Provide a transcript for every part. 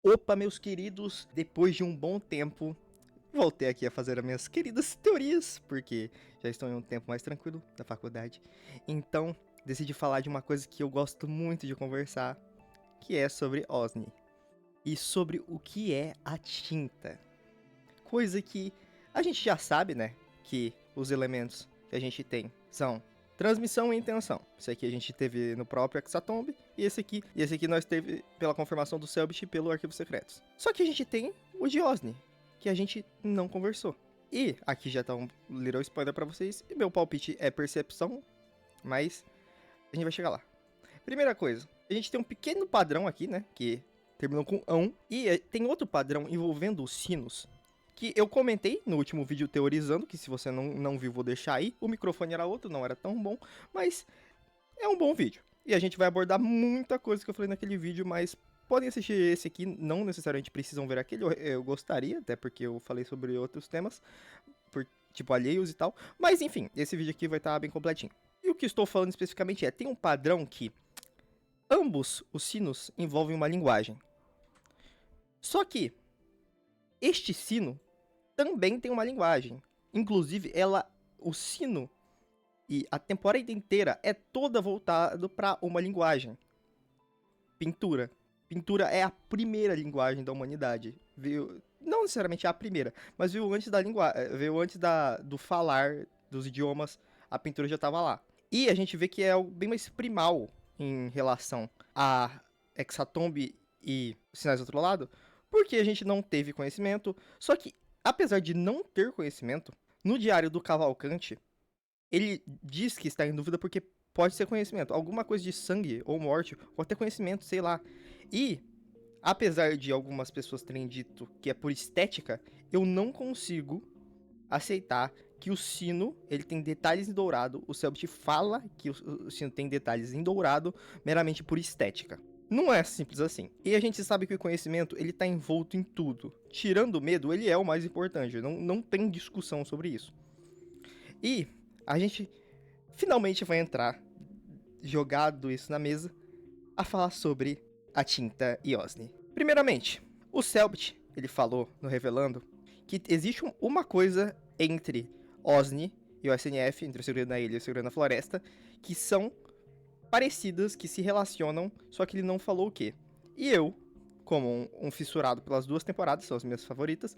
Opa, meus queridos, depois de um bom tempo, voltei aqui a fazer as minhas queridas teorias, porque já estou em um tempo mais tranquilo da faculdade. Então, decidi falar de uma coisa que eu gosto muito de conversar, que é sobre OSNI. E sobre o que é a tinta. Coisa que a gente já sabe, né? Que os elementos que a gente tem são transmissão e intenção. Esse aqui a gente teve no próprio Hexatomb. E esse aqui nós teve pela confirmação do Selbit e pelo Arquivos Secretos. Só que a gente tem o de OSNI, que a gente não conversou. E aqui já tá um little spoiler pra vocês. E meu palpite é percepção, mas a gente vai chegar lá. Primeira coisa, a gente tem um pequeno padrão aqui, né? Que terminou com ão. E tem outro padrão envolvendo os sinos, que eu comentei no último vídeo teorizando, que se você não viu, vou deixar aí. O microfone era outro, não era tão bom, mas é um bom vídeo. E a gente vai abordar muita coisa que eu falei naquele vídeo, mas podem assistir esse aqui, não necessariamente precisam ver aquele, eu gostaria, até porque eu falei sobre outros temas, tipo alheios e tal. Mas enfim, esse vídeo aqui vai estar bem completinho. E o que estou falando especificamente é, tem um padrão que ambos os sinos envolvem uma linguagem. Só que este sino também tem uma linguagem. Inclusive, o sino e a temporada inteira é toda voltada para uma linguagem. Pintura. Pintura é a primeira linguagem da humanidade. Veio, não necessariamente a primeira, mas veio antes da linguagem, veio antes do falar dos idiomas, a pintura já estava lá. E a gente vê que é algo bem mais primal em relação a Hexatomb e Sinais do Outro Lado, porque a gente não teve conhecimento. Só que, apesar de não ter conhecimento, no Diário do Cavalcante, ele diz que está em dúvida porque pode ser conhecimento. Alguma coisa de sangue ou morte, ou até conhecimento, sei lá. E, apesar de algumas pessoas terem dito que é por estética, eu não consigo aceitar que o sino, ele tem detalhes em dourado. O Selbit fala que o sino tem detalhes em dourado meramente por estética. Não é simples assim. E a gente sabe que o conhecimento, ele tá envolto em tudo. Tirando o medo, ele é o mais importante. Não tem discussão sobre isso. E a gente finalmente vai entrar, jogado isso na mesa, a falar sobre a tinta e OSNI. Primeiramente, o Selbit, ele falou no Revelando, que existe uma coisa entre OSNI e o SNF, entre o Segredo na Ilha e o Segredo na Floresta, que são parecidas, que se relacionam, só que ele não falou o quê. E eu, como um fissurado pelas duas temporadas, são as minhas favoritas,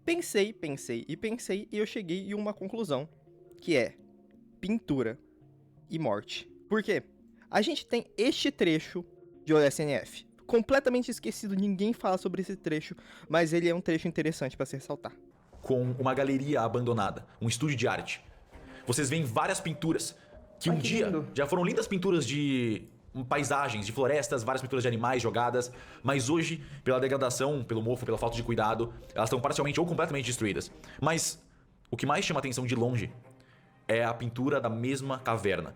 pensei, e eu cheguei em uma conclusão, que é pintura e morte. Por quê? A gente tem este trecho de OSNF, completamente esquecido, ninguém fala sobre esse trecho, mas ele é um trecho interessante para se ressaltar. Com uma galeria abandonada, um estúdio de arte. Vocês veem várias pinturas, que um dia lindo. já foram lindas pinturas de paisagens, de florestas, várias pinturas de animais jogadas, mas hoje, pela degradação, pelo mofo, pela falta de cuidado, elas estão parcialmente ou completamente destruídas. Mas o que mais chama atenção de longe é a pintura da mesma caverna,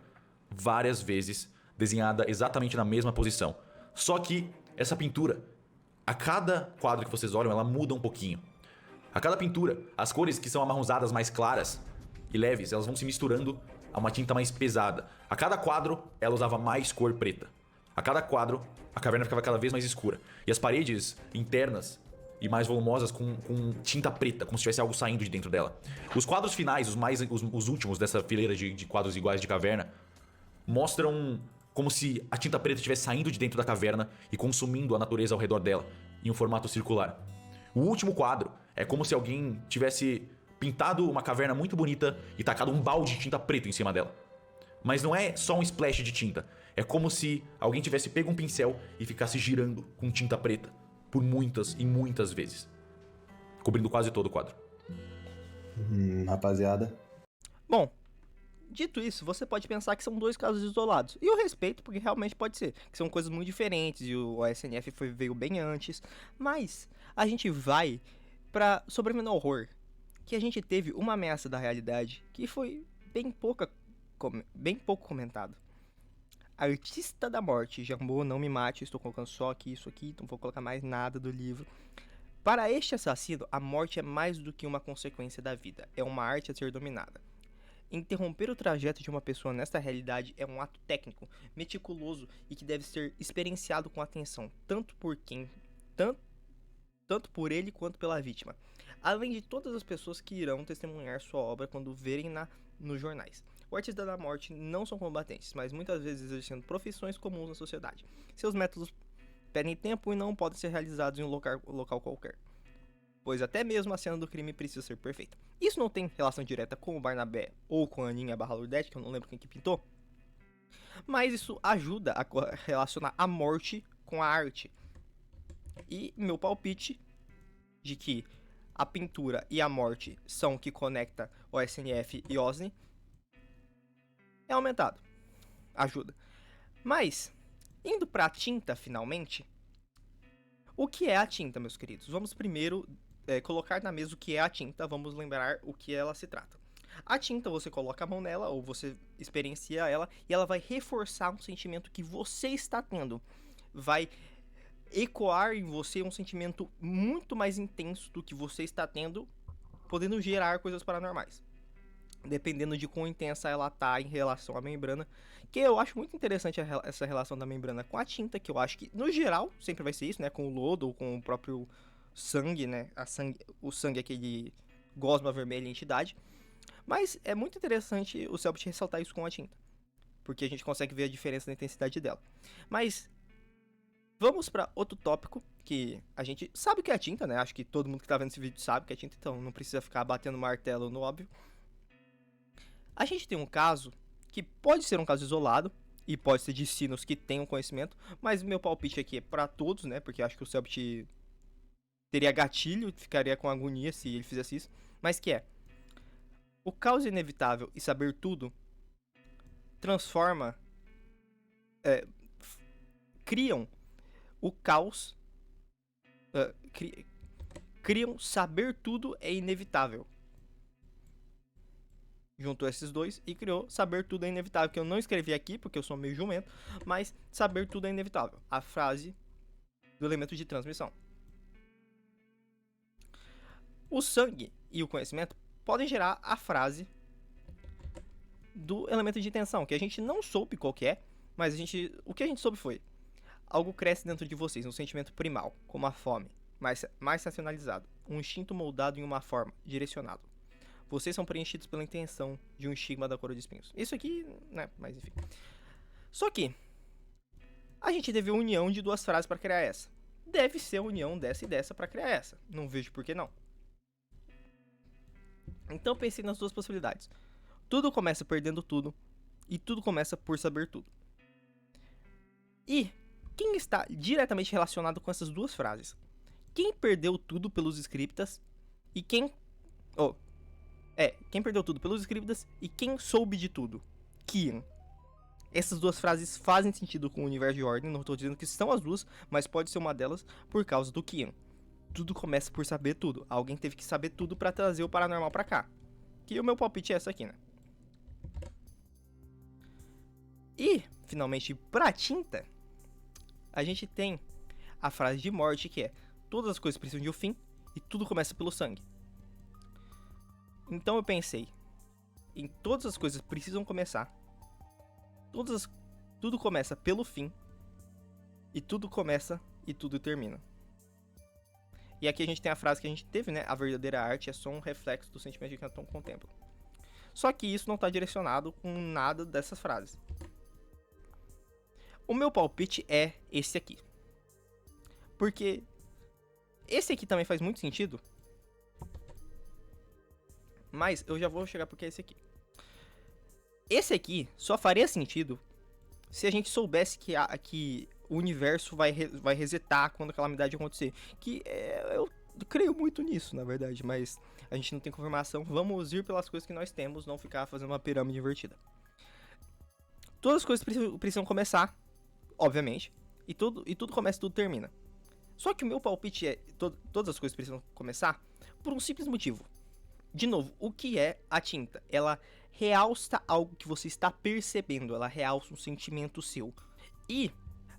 várias vezes desenhada exatamente na mesma posição. Só que essa pintura, a cada quadro que vocês olham, ela muda um pouquinho. A cada pintura, as cores que são amarronzadas mais claras e leves, elas vão se misturando a uma tinta mais pesada. A cada quadro, ela usava mais cor preta. A cada quadro, a caverna ficava cada vez mais escura. E as paredes internas e mais volumosas com tinta preta, como se tivesse algo saindo de dentro dela. Os quadros finais, os últimos dessa fileira de quadros iguais de caverna, mostram como se a tinta preta estivesse saindo de dentro da caverna e consumindo a natureza ao redor dela, em um formato circular. O último quadro é como se alguém tivesse pintado uma caverna muito bonita e tacado um balde de tinta preta em cima dela. Mas não é só um splash de tinta, é como se alguém tivesse pego um pincel e ficasse girando com tinta preta por muitas e muitas vezes, cobrindo quase todo o quadro. Rapaziada. Bom, dito isso, você pode pensar que são dois casos isolados. E eu respeito, porque realmente pode ser. Que são coisas muito diferentes e o SNF veio bem antes. Mas a gente vai pra Sobrevivendo ao Horror, que a gente teve uma ameaça da realidade que foi bem pouco comentado. Artista da Morte, Jambô, não me mate, estou colocando só aqui isso aqui, não vou colocar mais nada do livro. Para este assassino, a morte é mais do que uma consequência da vida, é uma arte a ser dominada. Interromper o trajeto de uma pessoa nesta realidade é um ato técnico, meticuloso e que deve ser experienciado com atenção, tanto por quem tanto por ele quanto pela vítima, além de todas as pessoas que irão testemunhar sua obra quando verem nos jornais. O artista da morte não são combatentes, mas muitas vezes exercendo profissões comuns na sociedade. Seus métodos pedem tempo e não podem ser realizados em um local qualquer, pois até mesmo a cena do crime precisa ser perfeita. Isso não tem relação direta com o Barnabé ou com a Aninha Lourdete, que eu não lembro quem que pintou, mas isso ajuda a relacionar a morte com a arte. E meu palpite de que a pintura e a morte são o que conecta o SNF e OSNI é aumentado. Ajuda. Mas, indo para a tinta finalmente, o que é a tinta, meus queridos? Vamos primeiro colocar na mesa o que é a tinta, vamos lembrar o que ela se trata. A tinta, você coloca a mão nela, ou você experiencia ela, e ela vai reforçar um sentimento que você está tendo. Vai ecoar em você um sentimento muito mais intenso do que você está tendo, podendo gerar coisas paranormais. Dependendo de quão intensa ela tá em relação à membrana, que eu acho muito interessante essa relação da membrana com a tinta, que eu acho que, no geral, sempre vai ser isso, né? Com o lodo ou com o próprio sangue, né? O sangue aquele gosma vermelha entidade. Mas é muito interessante o Selbit ressaltar isso com a tinta, porque a gente consegue ver a diferença na intensidade dela. Mas vamos para outro tópico, que a gente sabe que é a tinta, né? Acho que todo mundo que tá vendo esse vídeo sabe que é a tinta, então não precisa ficar batendo martelo no óbvio. A gente tem um caso que pode ser um caso isolado, e pode ser de sinos que tenham conhecimento, mas meu palpite aqui é para todos, né? Porque acho que o Selbit teria gatilho, ficaria com agonia se ele fizesse isso. Mas que é: o caos inevitável e saber tudo transforma... criam o caos... criam saber tudo é inevitável. Juntou esses dois e criou saber tudo é inevitável, que eu não escrevi aqui porque eu sou meio jumento, mas saber tudo é inevitável. A frase do elemento de transmissão. O sangue e o conhecimento podem gerar a frase do elemento de tensão, que a gente não soube qual que é, mas o que a gente soube foi: algo cresce dentro de vocês, um sentimento primal, como a fome, mais racionalizado, um instinto moldado em uma forma, direcionado. Vocês são preenchidos pela intenção de um estigma da coroa de espinhos. Isso aqui, né, mas enfim. Só que a gente teve a união de duas frases para criar essa. Deve ser a união dessa e dessa para criar essa. Não vejo por que não. Então pensei nas duas possibilidades. Tudo começa perdendo tudo, e tudo começa por saber tudo. E quem está diretamente relacionado com essas duas frases? Quem perdeu tudo pelos scriptas e quem... quem perdeu tudo pelos scriptas e quem soube de tudo? Kian. Essas duas frases fazem sentido com o universo de Ordem, não estou dizendo que são as duas, mas pode ser uma delas por causa do Kian. Tudo começa por saber tudo. Alguém teve que saber tudo para trazer o paranormal para cá. Que o meu palpite é essa aqui, né? E, finalmente, pra tinta, a gente tem a frase de morte, que é: todas as coisas precisam de um fim e tudo começa pelo sangue. Então eu pensei em todas as coisas precisam começar, tudo começa pelo fim, e tudo começa e tudo termina. E aqui a gente tem a frase que a gente teve, né? A verdadeira arte é só um reflexo do sentimento de quem a contempla. Só que isso não está direcionado com nada dessas frases. O meu palpite é esse aqui. Porque esse aqui também faz muito sentido, mas eu já vou chegar porque é esse aqui. Esse aqui só faria sentido se a gente soubesse que o universo vai resetar quando a calamidade acontecer. Eu creio muito nisso, na verdade, mas a gente não tem confirmação. Vamos ir pelas coisas que nós temos, não ficar fazendo uma pirâmide invertida. Todas as coisas precisam começar, obviamente, e tudo começa e tudo termina. Só que o meu palpite é: todas as coisas precisam começar por um simples motivo. De novo, o que é a tinta? Ela realça algo que você está percebendo, ela realça um sentimento seu. E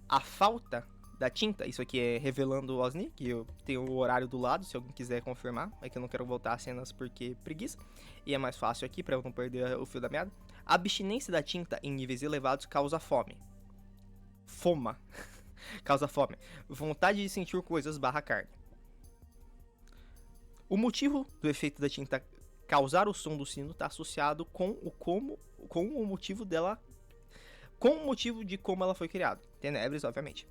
a falta da tinta, isso aqui é revelando o OSNI, que eu tenho o horário do lado, se alguém quiser confirmar, é que eu não quero voltar às cenas porque preguiça, e é mais fácil aqui para eu não perder o fio da meada. A abstinência da tinta em níveis elevados causa fome. Foma. Causa fome. Vontade de sentir coisas barra carne. O motivo do efeito da tinta causar o som do sino está associado com o motivo dela, com o motivo de como ela foi criada. Tenebres, obviamente.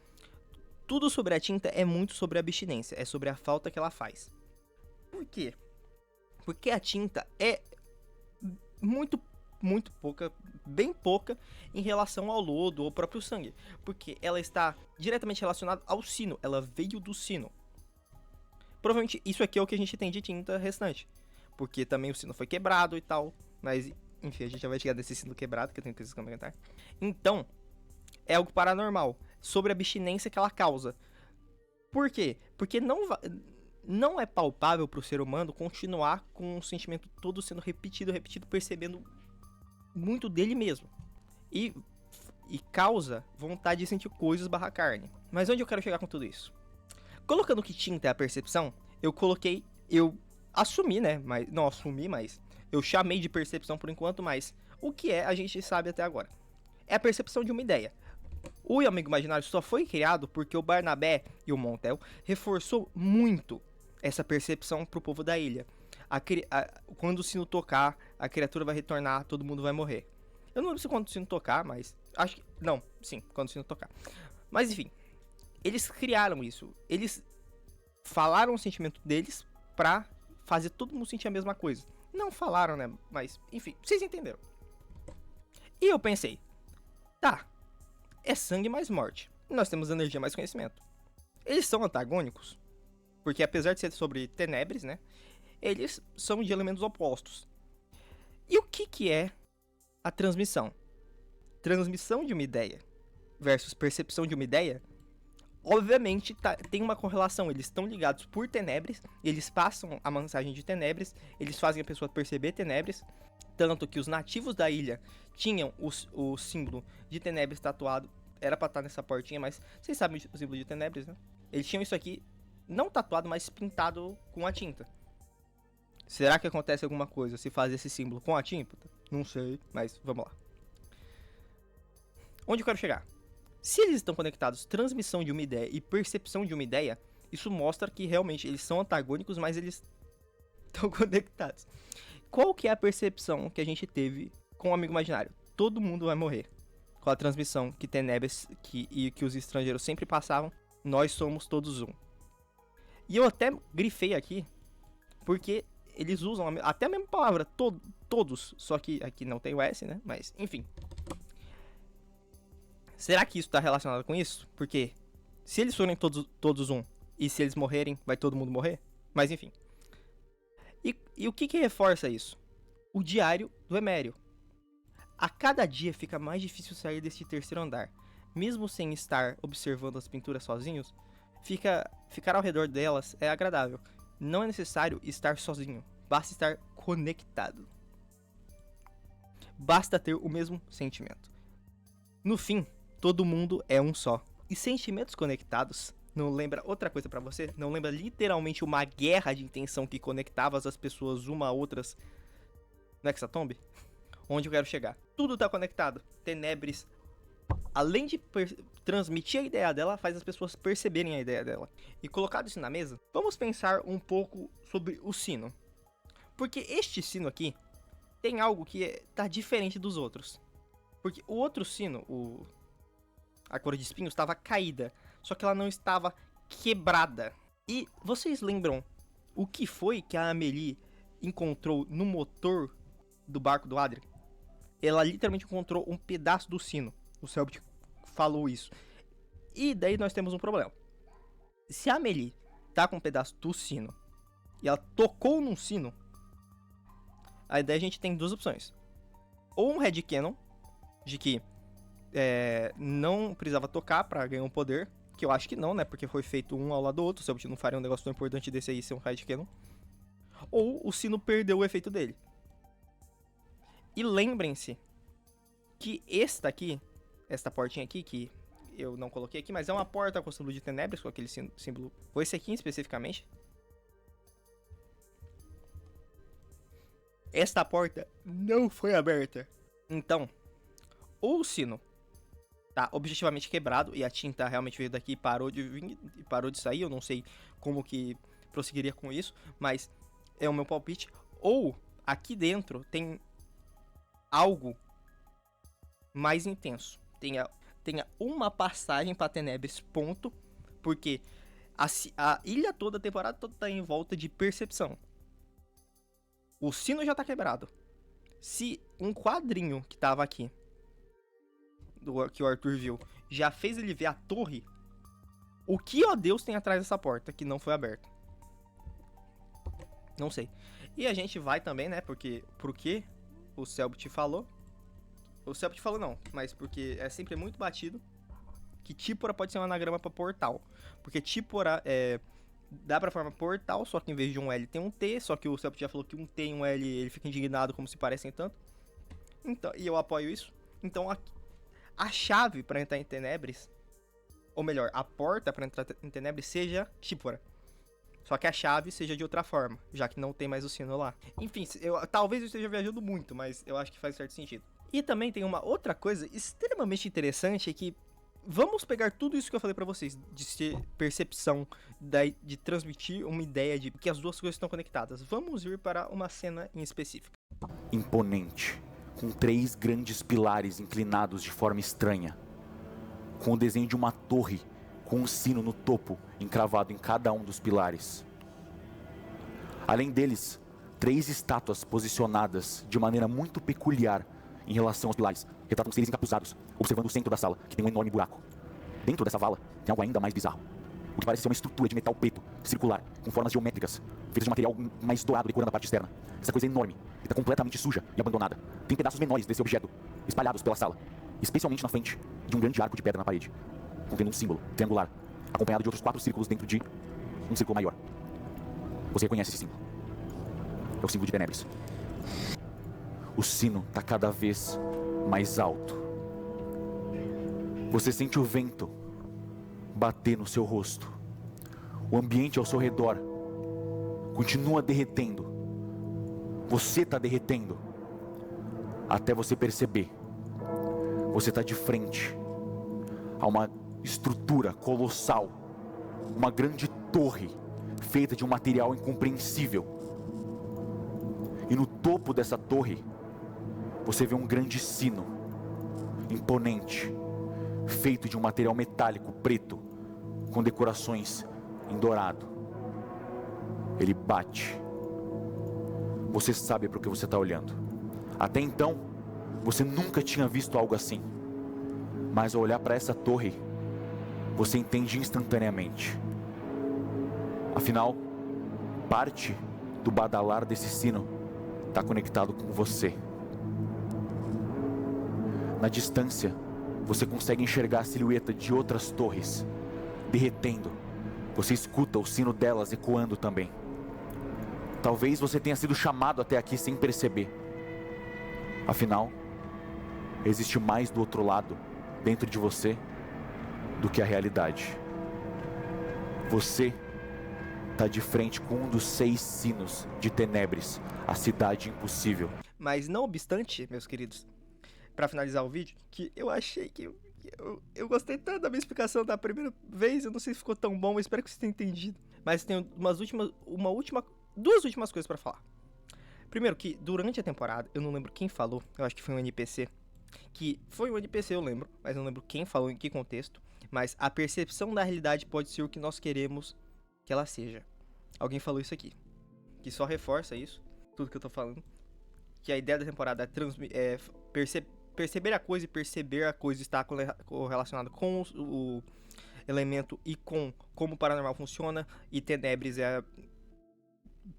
Tudo sobre a tinta é muito sobre a abstinência, é sobre a falta que ela faz. Por quê? Porque a tinta é muito pouca, bem pouca em relação ao lodo ou ao próprio sangue, porque ela está diretamente relacionada ao sino, ela veio do sino. Provavelmente isso aqui é o que a gente tem de tinta restante, porque também o sino foi quebrado e tal, mas enfim, a gente já vai chegar nesse sino quebrado, que eu tenho coisas que comentar. Então, é algo paranormal, sobre a abstinência que ela causa. Por quê? Porque não é palpável para o ser humano continuar com o sentimento todo sendo repetido, percebendo muito dele mesmo. E causa vontade de sentir coisas barra carne. Mas onde eu quero chegar com tudo isso? Colocando que tinta é a percepção, eu assumi, né? Mas, não assumi, mas eu chamei de percepção por enquanto, mas o que é a gente sabe até agora. É a percepção de uma ideia. O Amigo Imaginário só foi criado porque o Barnabé e o Montel reforçou muito essa percepção pro povo da ilha. Quando o sino tocar, a criatura vai retornar, todo mundo vai morrer. Eu não lembro se quando o sino tocar, mas acho que... Não, sim, quando o sino tocar. Mas enfim, eles criaram isso. Eles falaram o sentimento deles pra fazer todo mundo sentir a mesma coisa. Não falaram, né? Mas, enfim, vocês entenderam. E eu pensei, tá, é sangue mais morte. Nós temos energia mais conhecimento. Eles são antagônicos, porque apesar de ser sobre tenebres, né? Eles são de elementos opostos. E o que é a transmissão? Transmissão de uma ideia versus percepção de uma ideia, obviamente tem uma correlação. Eles estão ligados por tenebres, eles passam a mensagem de tenebres, eles fazem a pessoa perceber tenebres. Tanto que os nativos da ilha tinham o símbolo de tenebres tatuado. Era pra estar nessa portinha, mas vocês sabem o símbolo de tenebres, né? Eles tinham isso aqui, não tatuado, mas pintado com a tinta. Será que acontece alguma coisa se fazer esse símbolo com a tinta? Não sei, mas vamos lá. Onde eu quero chegar? Se eles estão conectados, transmissão de uma ideia e percepção de uma ideia, isso mostra que realmente eles são antagônicos, mas eles estão conectados. Qual que é a percepção que a gente teve com o Amigo Imaginário? Todo mundo vai morrer. Com a transmissão que tenebres que os estrangeiros sempre passavam, nós somos todos um. E eu até grifei aqui, porque eles usam até a mesma palavra, todos, só que aqui não tem o S, né? Mas, enfim. Será que isso está relacionado com isso? Porque se eles forem todos um, e se eles morrerem, vai todo mundo morrer? Mas, enfim. E o que reforça isso? O diário do Emério. A cada dia fica mais difícil sair deste terceiro andar. Mesmo sem estar observando as pinturas sozinhos, ficar ao redor delas é agradável. Não é necessário estar sozinho, basta estar conectado. Basta ter o mesmo sentimento. No fim, todo mundo é um só. E sentimentos conectados não lembra outra coisa pra você? Não lembra literalmente uma guerra de intenção que conectava as pessoas uma a outras no Hexatomb? Onde eu quero chegar? Tudo tá conectado. Tenebres, além de transmitir a ideia dela, faz as pessoas perceberem a ideia dela. E colocado isso na mesa, vamos pensar um pouco sobre o sino. Porque este sino aqui tem algo que tá diferente dos outros. Porque o outro sino, a coroa de espinhos, estava caída. Só que ela não estava quebrada. E vocês lembram o que foi que a Amélie encontrou no motor do barco do Adrien? Ela literalmente encontrou um pedaço do sino. O Selbit falou isso. E daí nós temos um problema. Se a Amélie tá com um pedaço do sino e ela tocou num sino, aí daí a gente tem duas opções. Ou um headcanon, de que não precisava tocar pra ganhar um poder, que eu acho que não, né? Porque foi feito um ao lado do outro. O Selbit não faria um negócio tão importante desse aí ser um headcanon. Ou o sino perdeu o efeito dele. E lembrem-se que esta portinha aqui, que eu não coloquei aqui, mas é uma porta com símbolo de tenebres, com aquele símbolo, ou esse aqui especificamente. Esta porta não foi aberta. Então, ou o sino tá objetivamente quebrado e a tinta realmente veio daqui e parou de vir, e parou de sair. Eu não sei como que prosseguiria com isso, mas é o meu palpite. Ou aqui dentro tem algo mais intenso. Tenha uma passagem pra Tenebris, ponto. Porque a ilha toda, a temporada toda tá em volta de percepção. O sino já tá quebrado. Se um quadrinho que tava aqui, que o Arthur viu, já fez ele ver a torre, o que, ó Deus, tem atrás dessa porta que não foi aberta? Não sei. E a gente vai também, né, porque o Selbit falou. O Selbit falou não, mas porque é sempre muito batido que Típora pode ser um anagrama pra portal. Porque Típora dá pra formar portal, só que em vez de um L tem um T, só que o Selbit já falou que um T e um L ele fica indignado como se parecem tanto. Então, e eu apoio isso. Então a chave pra entrar em Tenebris, ou melhor, a porta pra entrar em Tenebris seja Típora. Só que a chave seja de outra forma, já que não tem mais o sino lá. Enfim, talvez eu esteja viajando muito, mas eu acho que faz certo sentido. E também tem uma outra coisa extremamente interessante, é que vamos pegar tudo isso que eu falei pra vocês, de ser percepção, de transmitir uma ideia de que as duas coisas estão conectadas. Vamos ir para uma cena em específico. Imponente, com 3 grandes pilares inclinados de forma estranha, com o desenho de uma torre, com um sino no topo, encravado em cada um dos pilares. Além deles, 3 estátuas posicionadas de maneira muito peculiar em relação aos pilares, retratam seres encapuzados, observando o centro da sala, que tem um enorme buraco. Dentro dessa vala, tem algo ainda mais bizarro. O que parece ser uma estrutura de metal preto, circular, com formas geométricas, feitas de material mais dourado decorando a parte externa. Essa coisa é enorme, está completamente suja e abandonada. Tem pedaços menores desse objeto, espalhados pela sala, especialmente na frente de um grande arco de pedra na parede, contendo um símbolo triangular, acompanhado de outros 4 círculos dentro de um círculo maior. Você reconhece esse símbolo? É o símbolo de Tenebris. O sino está cada vez mais alto. Você sente o vento bater no seu rosto. O ambiente ao seu redor continua derretendo. Você está derretendo. Até você perceber. Você está de frente a uma estrutura colossal. Uma grande torre feita de um material incompreensível. E no topo dessa torre, você vê um grande sino, imponente, feito de um material metálico preto, com decorações em dourado. Ele bate. Você sabe para o que você está olhando. Até então, você nunca tinha visto algo assim. Mas ao olhar para essa torre, você entende instantaneamente. Afinal, parte do badalar desse sino está conectado com você. Na distância, você consegue enxergar a silhueta de outras torres, derretendo. Você escuta o sino delas ecoando também. Talvez você tenha sido chamado até aqui sem perceber. Afinal, existe mais do outro lado, dentro de você, do que a realidade. Você está de frente com um dos 6 sinos de Tenebris, a cidade impossível. Mas não obstante, meus queridos, pra finalizar o vídeo, que eu achei que eu gostei tanto da minha explicação da primeira vez, eu não sei se ficou tão bom, eu espero que vocês tenham entendido. Mas tem duas últimas coisas pra falar. Primeiro que, durante a temporada, eu não lembro quem falou, eu acho que foi um NPC, eu lembro, mas não lembro quem falou, em que contexto, mas a percepção da realidade pode ser o que nós queremos que ela seja. Alguém falou isso aqui, que só reforça isso, tudo que eu tô falando, que a ideia da temporada é perceber a coisa e perceber a coisa está correlacionado com o elemento e com como o paranormal funciona, e Tenebris é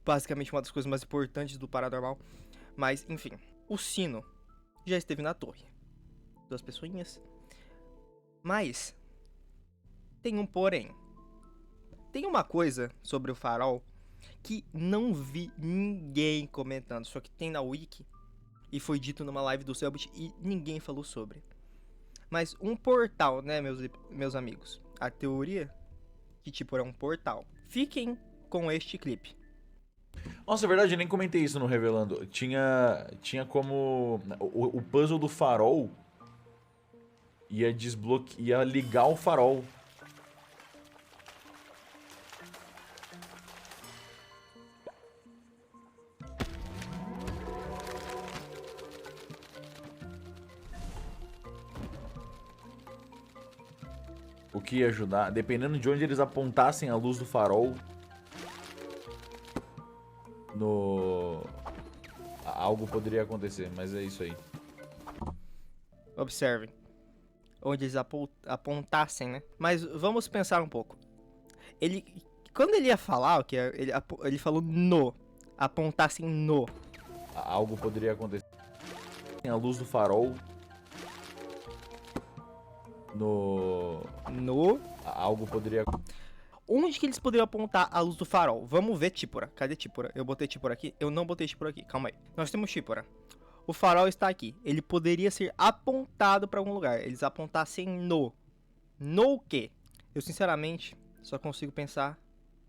basicamente uma das coisas mais importantes do paranormal. Mas, enfim, o sino já esteve na torre. 2 pessoinhas. Mas tem um porém. Tem uma coisa sobre o farol que não vi ninguém comentando, só que tem na wiki e foi dito numa live do Selbit e ninguém falou sobre. Mas um portal, né, meus amigos? A teoria que tipo é um portal. Fiquem com este clipe. Nossa, é verdade, eu nem comentei isso no Revelando. Tinha como... O puzzle do farol Ia ligar o farol. O que ia ajudar? Dependendo de onde eles apontassem a luz do farol. Algo poderia acontecer, mas é isso aí. Observem. Onde eles apontassem, né? Mas vamos pensar um pouco. Quando ele ia falar, ele falou no. Apontassem no. Algo poderia acontecer. A luz do farol. No. Algo poderia. Onde que eles poderiam apontar a luz do farol? Vamos ver Típora. Cadê Típora? Eu botei Típora aqui? Eu não botei Típora aqui. Calma aí. Nós temos Típora. O farol está aqui. Ele poderia ser apontado para algum lugar. Eles apontassem no. No o quê? Eu, sinceramente, só consigo pensar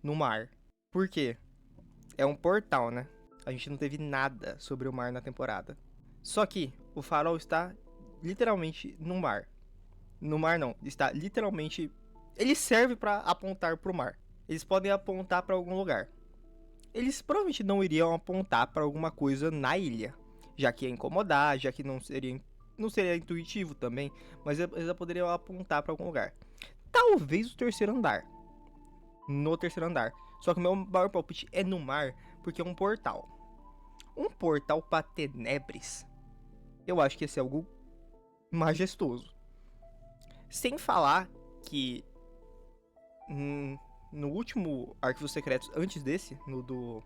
no mar. Por quê? É um portal, né? A gente não teve nada sobre o mar na temporada. Só que o farol está literalmente no mar. No mar não. Está literalmente... Ele serve para apontar para o mar. Eles podem apontar para algum lugar. Eles provavelmente não iriam apontar para alguma coisa na ilha, já que ia incomodar, já que não seria intuitivo também, mas eles poderiam apontar para algum lugar. Talvez o terceiro andar. No terceiro andar. Só que o meu maior palpite é no mar, porque é um portal. Um portal para Tenebres. Eu acho que ia ser algo majestoso. Sem falar que no último Arquivos Secretos, antes desse, no do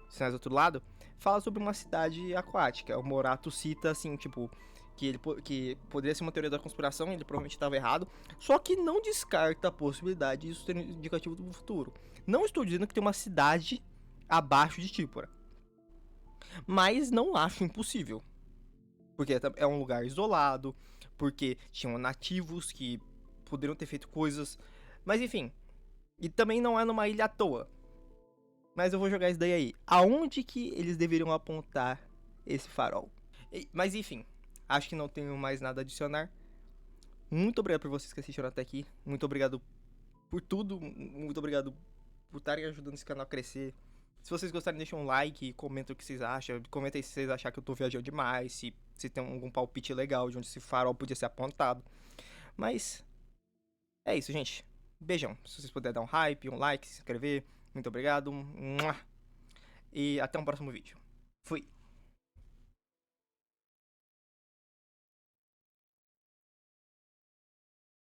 Sinais do Outro Lado, fala sobre uma cidade aquática. O Morato cita, assim, tipo, que poderia ser uma teoria da conspiração, ele provavelmente estava errado, só que não descarta a possibilidade disso ser indicativo do futuro. Não estou dizendo que tem uma cidade abaixo de Típora, mas não acho impossível. Porque é um lugar isolado, porque tinham nativos que poderiam ter feito coisas... Mas enfim, e também não é numa ilha à toa. Mas eu vou jogar isso daí aí. Aonde que eles deveriam apontar esse farol? Mas enfim, acho que não tenho mais nada a adicionar. Muito obrigado por vocês que assistiram até aqui. Muito obrigado por tudo. Muito obrigado por estarem ajudando esse canal a crescer. Se vocês gostarem, deixem um like e comentem o que vocês acham. Comentem se vocês acharem que eu tô viajando demais. Se tem algum palpite legal de onde esse farol podia ser apontado. Mas é isso, gente. Beijão. Se vocês puderem dar um hype, um like, se inscrever. Muito obrigado. E até um próximo vídeo. Fui.